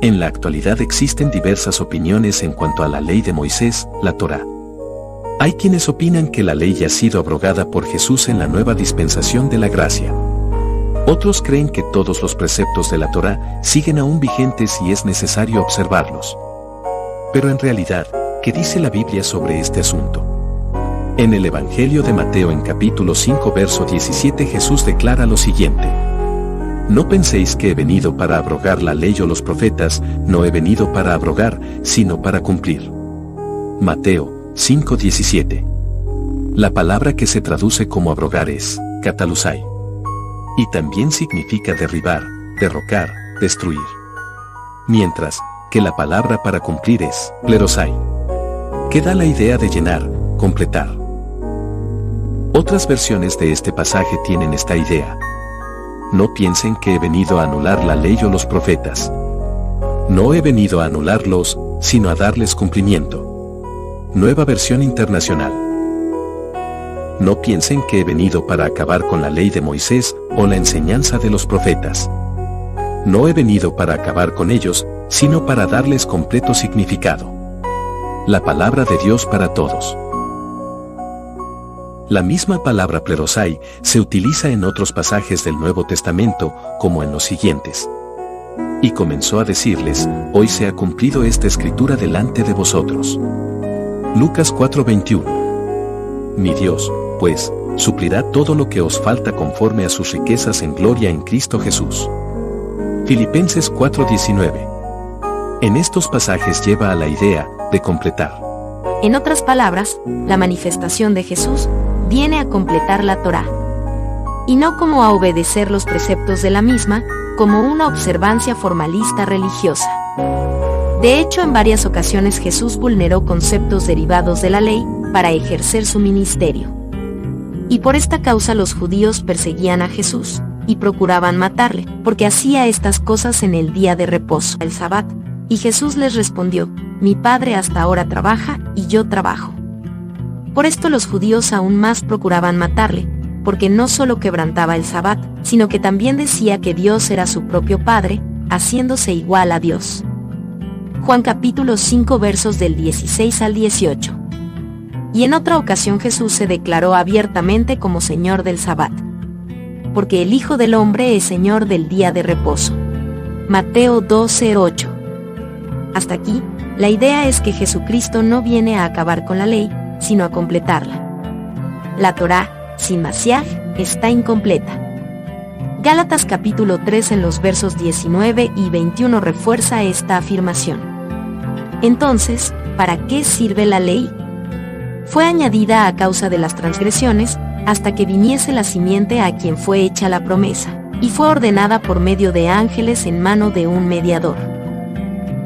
En la actualidad existen diversas opiniones en cuanto a la ley de Moisés, la Torá. Hay quienes opinan que la ley ya ha sido abrogada por Jesús en la nueva dispensación de la gracia. Otros creen que todos los preceptos de la Torá siguen aún vigentes y es necesario observarlos. Pero en realidad, ¿qué dice la Biblia sobre este asunto? En el Evangelio de Mateo en capítulo 5 verso 17 Jesús declara lo siguiente: No penséis que he venido para abrogar la ley o los profetas, no he venido para abrogar, sino para cumplir. Mateo 5:17. La palabra que se traduce como abrogar es katalusai. Y también significa derribar, derrocar, destruir. Mientras que la palabra para cumplir es plerosai, que da la idea de llenar, completar. Otras versiones de este pasaje tienen esta idea: No piensen que he venido a anular la ley o los profetas. No he venido a anularlos, sino a darles cumplimiento. Nueva versión internacional. No piensen que he venido para acabar con la ley de Moisés o la enseñanza de los profetas. No he venido para acabar con ellos, sino para darles completo significado. La palabra de Dios para todos. La misma palabra plerosai se utiliza en otros pasajes del Nuevo Testamento, como en los siguientes. Y comenzó a decirles: Hoy se ha cumplido esta escritura delante de vosotros. Lucas 4:21. Mi Dios, pues, suplirá todo lo que os falta conforme a sus riquezas en gloria en Cristo Jesús. Filipenses 4:19. En estos pasajes lleva a la idea de completar. En otras palabras, la manifestación de Jesús viene a completar la Torá. Y no como a obedecer los preceptos de la misma, como una observancia formalista religiosa. De hecho, en varias ocasiones Jesús vulneró conceptos derivados de la ley para ejercer su ministerio. Y por esta causa los judíos perseguían a Jesús y procuraban matarle, porque hacía estas cosas en el día de reposo, el Sabbat. Y Jesús les respondió: Mi Padre hasta ahora trabaja y yo trabajo. Por esto los judíos aún más procuraban matarle, porque no solo quebrantaba el Sabbat, sino que también decía que Dios era su propio Padre, haciéndose igual a Dios. Juan capítulo 5 versos del 16 al 18. Y en otra ocasión Jesús se declaró abiertamente como Señor del Sabbat. Porque el Hijo del Hombre es Señor del día de reposo. Mateo 12:8. Hasta aquí, la idea es que Jesucristo no viene a acabar con la ley, sino a completarla. La Torá, sin Masiaj, está incompleta. Gálatas capítulo 3 en los versos 19 y 21 refuerza esta afirmación. Entonces, ¿para qué sirve la ley? Fue añadida a causa de las transgresiones, hasta que viniese la simiente a quien fue hecha la promesa, y fue ordenada por medio de ángeles en mano de un mediador.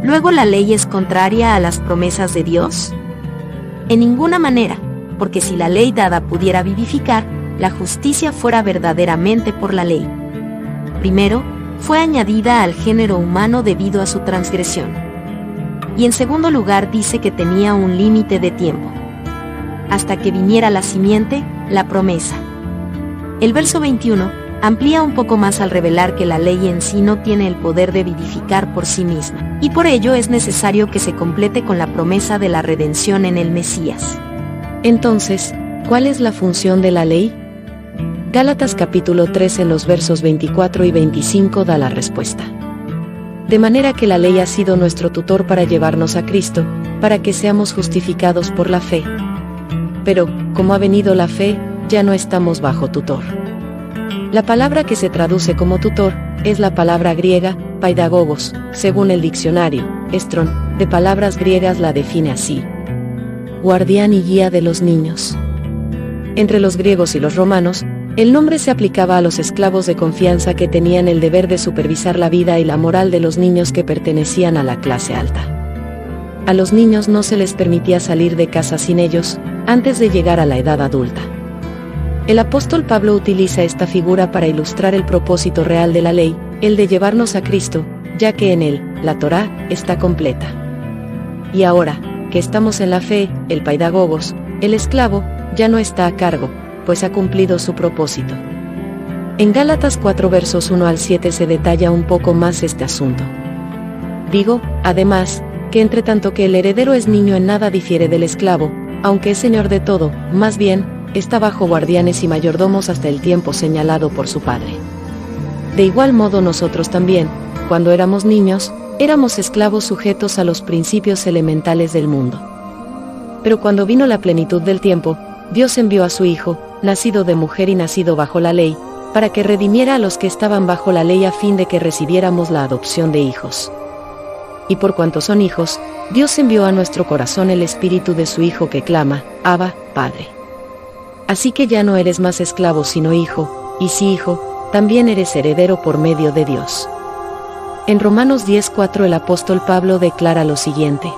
¿Luego la ley es contraria a las promesas de Dios? En ninguna manera, porque si la ley dada pudiera vivificar, la justicia fuera verdaderamente por la ley. Primero, fue añadida al género humano debido a su transgresión. Y en segundo lugar dice que tenía un límite de tiempo. Hasta que viniera la simiente, la promesa. El verso 21 amplía un poco más al revelar que la ley en sí no tiene el poder de vivificar por sí misma, y por ello es necesario que se complete con la promesa de la redención en el Mesías. Entonces, ¿cuál es la función de la ley? Gálatas capítulo 3 en los versos 24 y 25 da la respuesta. De manera que la ley ha sido nuestro tutor para llevarnos a Cristo, para que seamos justificados por la fe. Pero, como ha venido la fe, ya no estamos bajo tutor. La palabra que se traduce como tutor es la palabra griega, paidagogos, según el diccionario Strong de palabras griegas la define así: guardián y guía de los niños. Entre los griegos y los romanos, el nombre se aplicaba a los esclavos de confianza que tenían el deber de supervisar la vida y la moral de los niños que pertenecían a la clase alta. A los niños no se les permitía salir de casa sin ellos, antes de llegar a la edad adulta. El apóstol Pablo utiliza esta figura para ilustrar el propósito real de la ley, el de llevarnos a Cristo, ya que en él, la Torá, está completa. Y ahora, que estamos en la fe, el paidagogos, el esclavo, ya no está a cargo, pues ha cumplido su propósito. En Gálatas 4 versos 1 al 7 se detalla un poco más este asunto. Digo, además, que entre tanto que el heredero es niño en nada difiere del esclavo, aunque es señor de todo, más bien, está bajo guardianes y mayordomos hasta el tiempo señalado por su padre. De igual modo nosotros también, cuando éramos niños, éramos esclavos sujetos a los principios elementales del mundo. Pero cuando vino la plenitud del tiempo, Dios envió a su Hijo, nacido de mujer y nacido bajo la ley, para que redimiera a los que estaban bajo la ley a fin de que recibiéramos la adopción de hijos. Y por cuanto son hijos, Dios envió a nuestro corazón el Espíritu de su Hijo que clama, Abba, Padre. Así que ya no eres más esclavo sino hijo, y si hijo, también eres heredero por medio de Dios. En Romanos 10:4 el apóstol Pablo declara lo siguiente: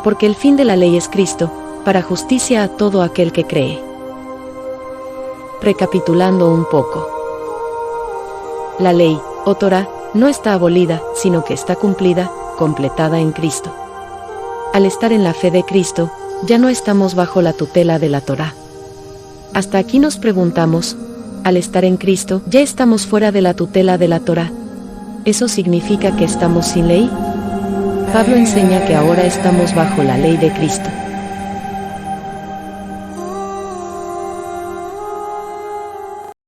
porque el fin de la ley es Cristo, para justicia a todo aquel que cree. Recapitulando un poco. La ley, o Torá, no está abolida, sino que está cumplida, completada en Cristo. Al estar en la fe de Cristo, ya no estamos bajo la tutela de la Torá. Hasta aquí nos preguntamos, al estar en Cristo, ¿ya estamos fuera de la tutela de la Torá? ¿Eso significa que estamos sin ley? Pablo enseña que ahora estamos bajo la ley de Cristo.